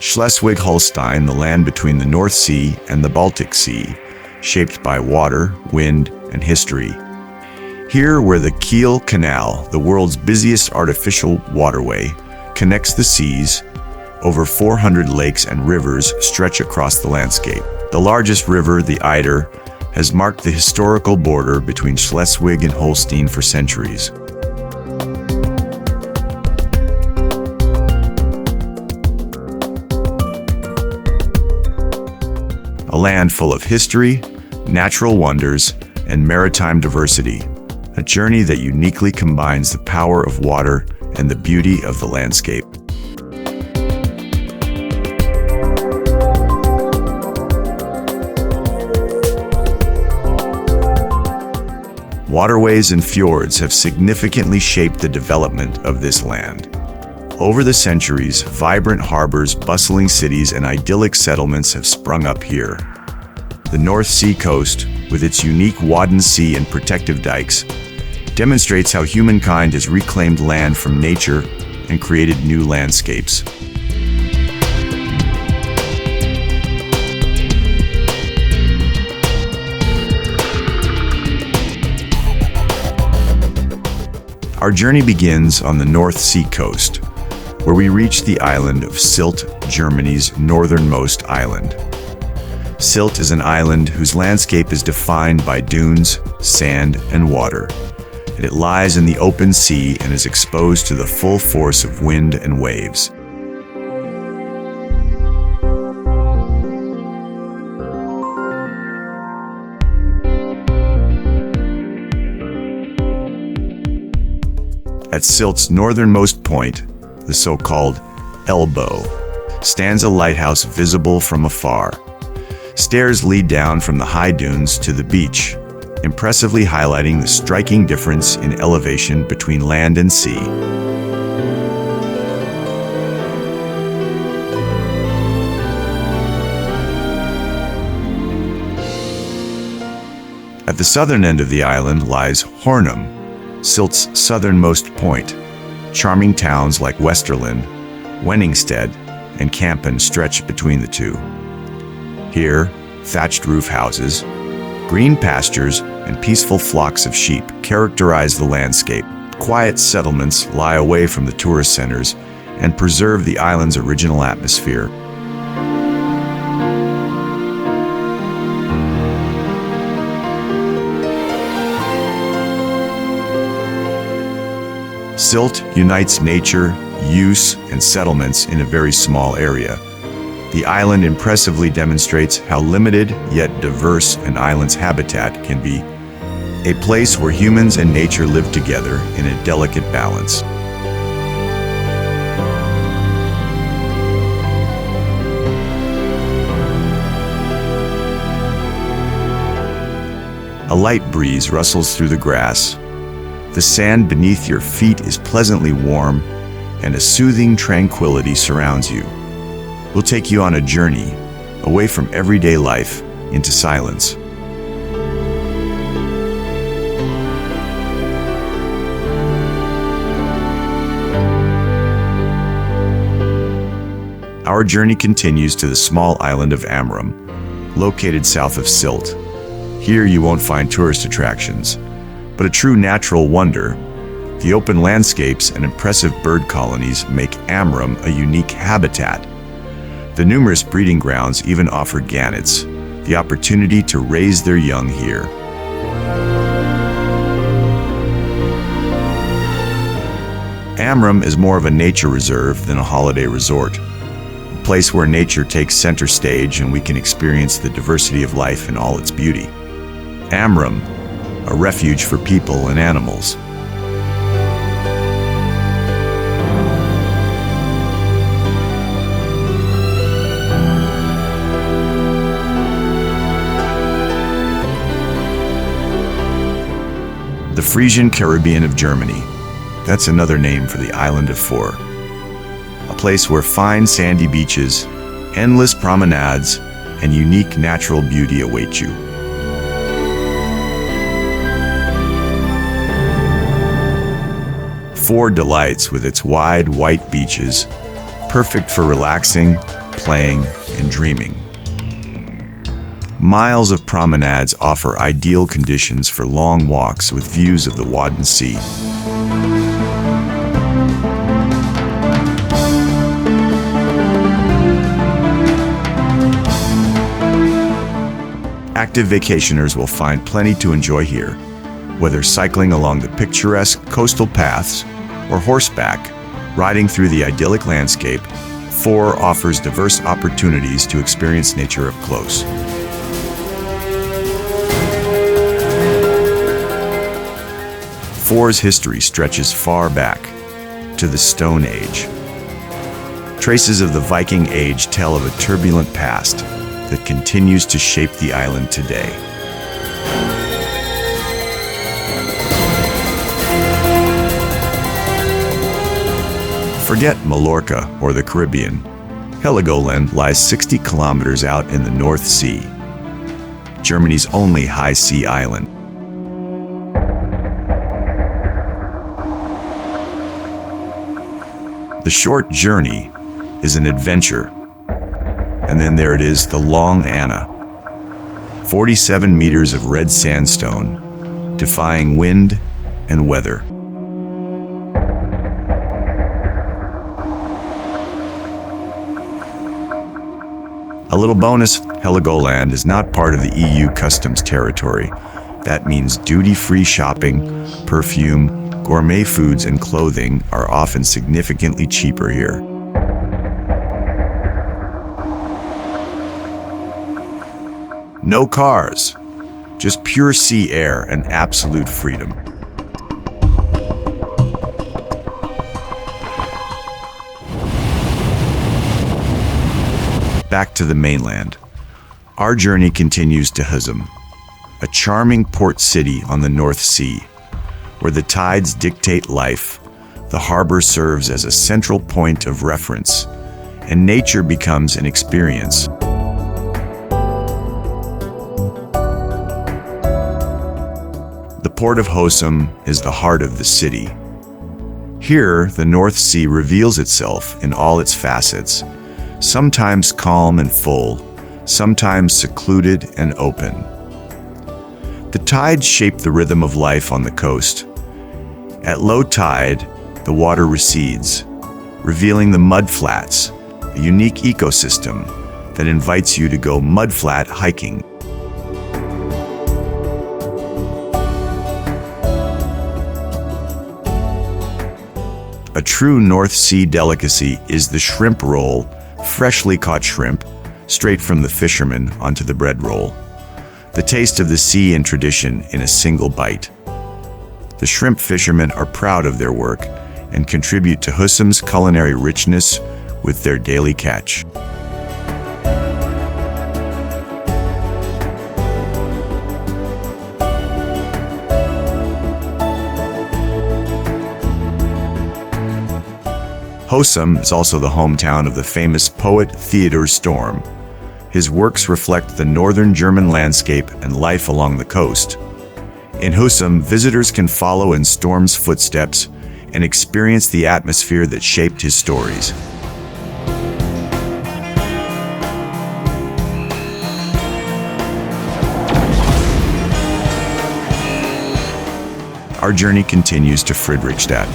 Schleswig Holstein, the land between the North Sea and the Baltic Sea, shaped by water, wind, and history. Here, where the Kiel Canal, the world's busiest artificial waterway, connects the seas, over 400 lakes and rivers stretch across the landscape. The largest river, the Eider, has marked the historical border between Schleswig and Holstein for centuries. A land full of history, natural wonders, and maritime diversity. A journey that uniquely combines the power of water and the beauty of the landscape. Waterways and fjords have significantly shaped the development of this land. Over the centuries, vibrant harbors, bustling cities, and idyllic settlements have sprung up here. The North Sea coast, with its unique Wadden Sea and protective dikes, demonstrates how humankind has reclaimed land from nature and created new landscapes. Our journey begins on the North Sea coast, where we reach the island of Sylt, Germany's northernmost island. Sylt is an island whose landscape is defined by dunes, sand, and water. And it lies in the open sea and is exposed to the full force of wind and waves. At Sylt's northernmost point, the so-called elbow, stands a lighthouse visible from afar. Stairs lead down from the high dunes to the beach, impressively highlighting the striking difference in elevation between land and sea. At the southern end of the island lies Hornum, Sylt's southernmost point. Charming towns like Westerland, Wenningstedt, and Kampen stretch between the two. Here, thatched roof houses, green pastures, and peaceful flocks of sheep characterize the landscape. Quiet settlements lie away from the tourist centers and preserve the island's original atmosphere. Sylt unites nature, use, and settlements in a very small area. The island impressively demonstrates how limited yet diverse an island's habitat can be, a place where humans and nature live together in a delicate balance. A light breeze rustles through the grass. The sand beneath your feet is pleasantly warm, and a soothing tranquility surrounds you. We'll take you on a journey away from everyday life into silence. Our journey continues to the small island of Amrum, located south of Sylt. Here you won't find tourist attractions, but a true natural wonder. The open landscapes and impressive bird colonies make Amrum a unique habitat. The numerous breeding grounds even offer gannets the opportunity to raise their young here. Amrum is more of a nature reserve than a holiday resort, a place where nature takes center stage and we can experience the diversity of life in all its beauty. Amrum, a refuge for people and animals. The Frisian Caribbean of Germany. That's another name for the island of Four. A place where fine sandy beaches, endless promenades, and unique natural beauty await you. Four delights with its wide, white beaches, perfect for relaxing, playing, and dreaming. Miles of promenades offer ideal conditions for long walks with views of the Wadden Sea. Active vacationers will find plenty to enjoy here, whether cycling along the picturesque coastal paths or horseback, riding through the idyllic landscape. Forre offers diverse opportunities to experience nature up close. Forre's history stretches far back to the Stone Age. Traces of the Viking Age tell of a turbulent past that continues to shape the island today. Forget Mallorca or the Caribbean. Heligoland lies 60 kilometers out in the North Sea, Germany's only high sea island. The short journey is an adventure, and then there it is, the Long Anna. 47 meters of red sandstone, defying wind and weather. A little bonus, Heligoland is not part of the EU customs territory. That means duty-free shopping, perfume, gourmet foods, and clothing are often significantly cheaper here. No cars, just pure sea air and absolute freedom. Back to the mainland. Our journey continues to Husum, a charming port city on the North Sea. Where the tides dictate life, the harbor serves as a central point of reference, and nature becomes an experience. The port of Husum is the heart of the city. Here, the North Sea reveals itself in all its facets, sometimes calm and full, sometimes secluded and open. The tides shape the rhythm of life on the coast. At low tide, the water recedes, revealing the mudflats, a unique ecosystem that invites you to go mudflat hiking. A true North Sea delicacy is the shrimp roll, freshly caught shrimp, straight from the fishermen onto the bread roll. The taste of the sea and tradition in a single bite. The shrimp fishermen are proud of their work and contribute to Husum's culinary richness with their daily catch. Husum is also the hometown of the famous poet Theodor Storm. His works reflect the northern German landscape and life along the coast. In Husum, visitors can follow in Storm's footsteps and experience the atmosphere that shaped his stories. Our journey continues to Friedrichstadt,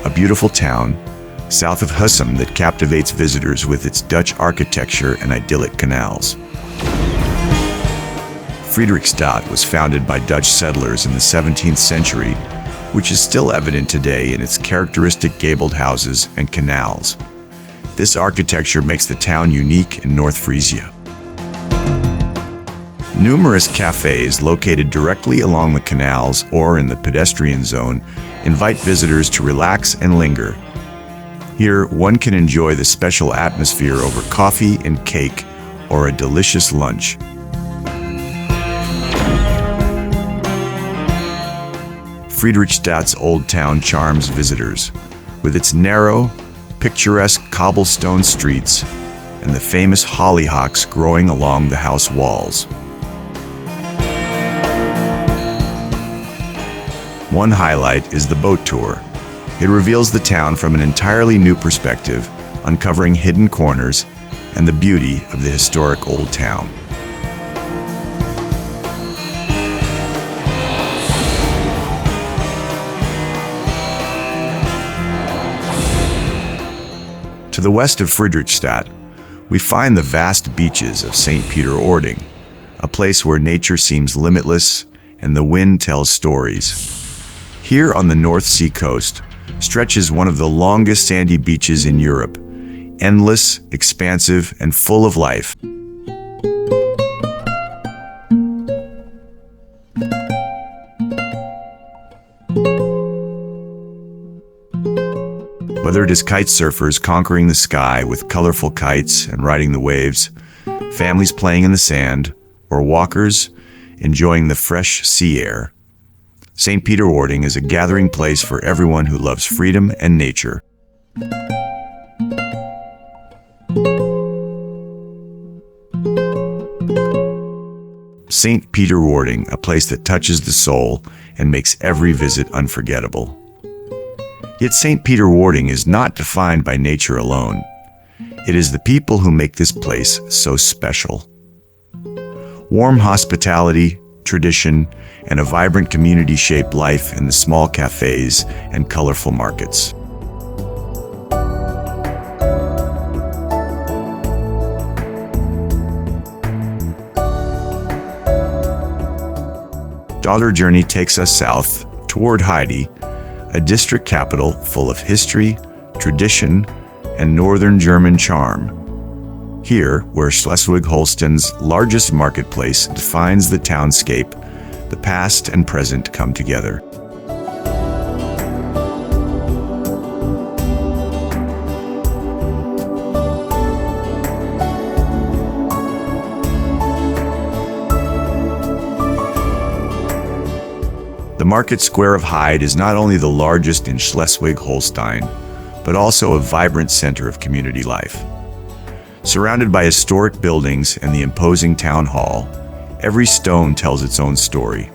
a beautiful town south of Husum that captivates visitors with its Dutch architecture and idyllic canals. Friedrichstadt was founded by Dutch settlers in the 17th century, which is still evident today in its characteristic gabled houses and canals. This architecture makes the town unique in North Frisia. Numerous cafes located directly along the canals or in the pedestrian zone invite visitors to relax and linger. Here, one can enjoy the special atmosphere over coffee and cake or a delicious lunch. Friedrichstadt's old town charms visitors with its narrow, picturesque cobblestone streets and the famous hollyhocks growing along the house walls. One highlight is the boat tour. It reveals the town from an entirely new perspective, uncovering hidden corners and the beauty of the historic old town. To the west of Friedrichstadt, we find the vast beaches of St. Peter-Ording, a place where nature seems limitless and the wind tells stories. Here on the North Sea coast stretches one of the longest sandy beaches in Europe, endless, expansive, and full of life. Whether it is kite surfers conquering the sky with colorful kites and riding the waves, families playing in the sand, or walkers enjoying the fresh sea air, St. Peter-Ording is a gathering place for everyone who loves freedom and nature. St. Peter-Ording, a place that touches the soul and makes every visit unforgettable. Yet St. Peter-Ording is not defined by nature alone. It is the people who make this place so special. Warm hospitality, tradition, and a vibrant community shape life in the small cafes and colorful markets. Our journey takes us south toward Heide, a district capital full of history, tradition, and northern German charm. Here, where Schleswig Holstein's largest marketplace defines the townscape, the past and present come together. The market square of Heide is not only the largest in Schleswig Holstein, but also a vibrant center of community life. Surrounded by historic buildings and the imposing town hall, every stone tells its own story.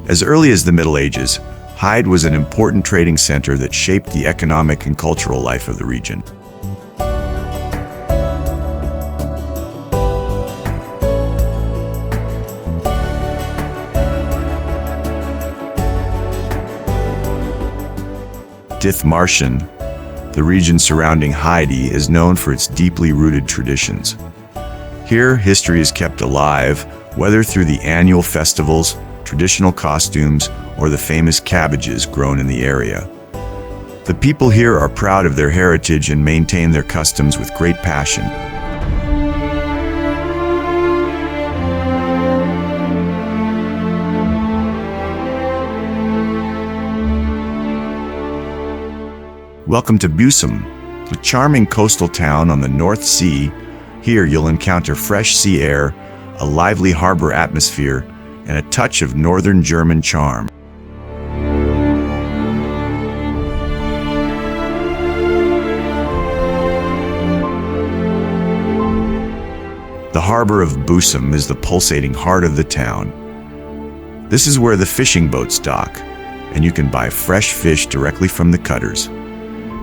As early as the Middle Ages, Heide was an important trading center that shaped the economic and cultural life of the region. Dithmarschen, the region surrounding Heide, is known for its deeply rooted traditions. Here, history is kept alive, whether through the annual festivals, traditional costumes, or the famous cabbages grown in the area. The people here are proud of their heritage and maintain their customs with great passion. Welcome to Büsum, a charming coastal town on the North Sea. Here you'll encounter fresh sea air, a lively harbor atmosphere, and a touch of northern German charm. The harbor of Büsum is the pulsating heart of the town. This is where the fishing boats dock, and you can buy fresh fish directly from the cutters.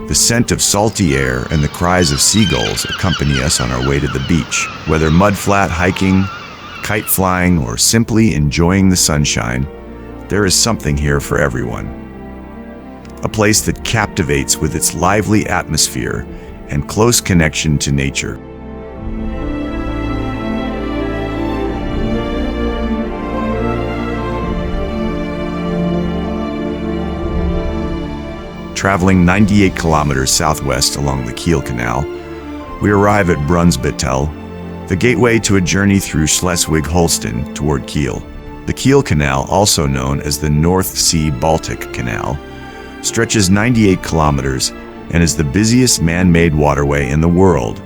The scent of salty air and the cries of seagulls accompany us on our way to the beach. Whether mudflat hiking, kite flying, or simply enjoying the sunshine, there is something here for everyone. A place that captivates with its lively atmosphere and close connection to nature. Traveling 98 kilometers southwest along the Kiel Canal, we arrive at Brunsbüttel, the gateway to a journey through Schleswig-Holstein toward Kiel. The Kiel Canal, also known as the North Sea-Baltic Canal, stretches 98 kilometers and is the busiest man-made waterway in the world.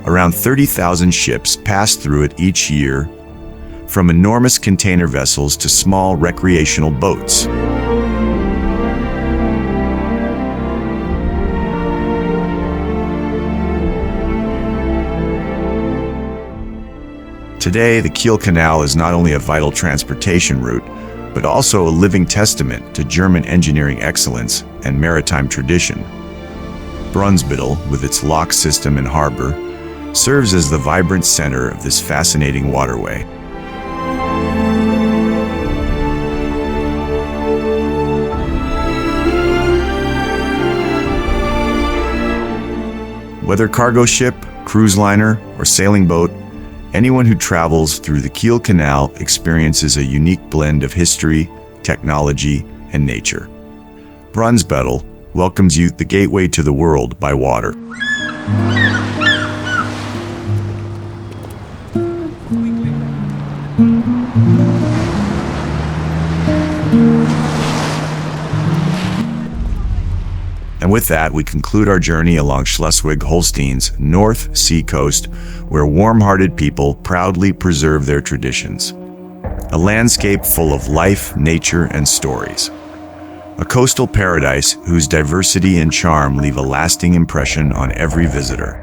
Around 30,000 ships pass through it each year, from enormous container vessels to small recreational boats. Today, the Kiel Canal is not only a vital transportation route, but also a living testament to German engineering excellence and maritime tradition. Brunsbüttel, with its lock system and harbor, serves as the vibrant center of this fascinating waterway. Whether cargo ship, cruise liner, or sailing boat, anyone who travels through the Kiel Canal experiences a unique blend of history, technology, and nature. Brunsbüttel welcomes you the gateway to the world by water. And with that, we conclude our journey along Schleswig Holstein's North Sea coast, where warm-hearted people proudly preserve their traditions. A landscape full of life, nature, and stories. A coastal paradise whose diversity and charm leave a lasting impression on every visitor.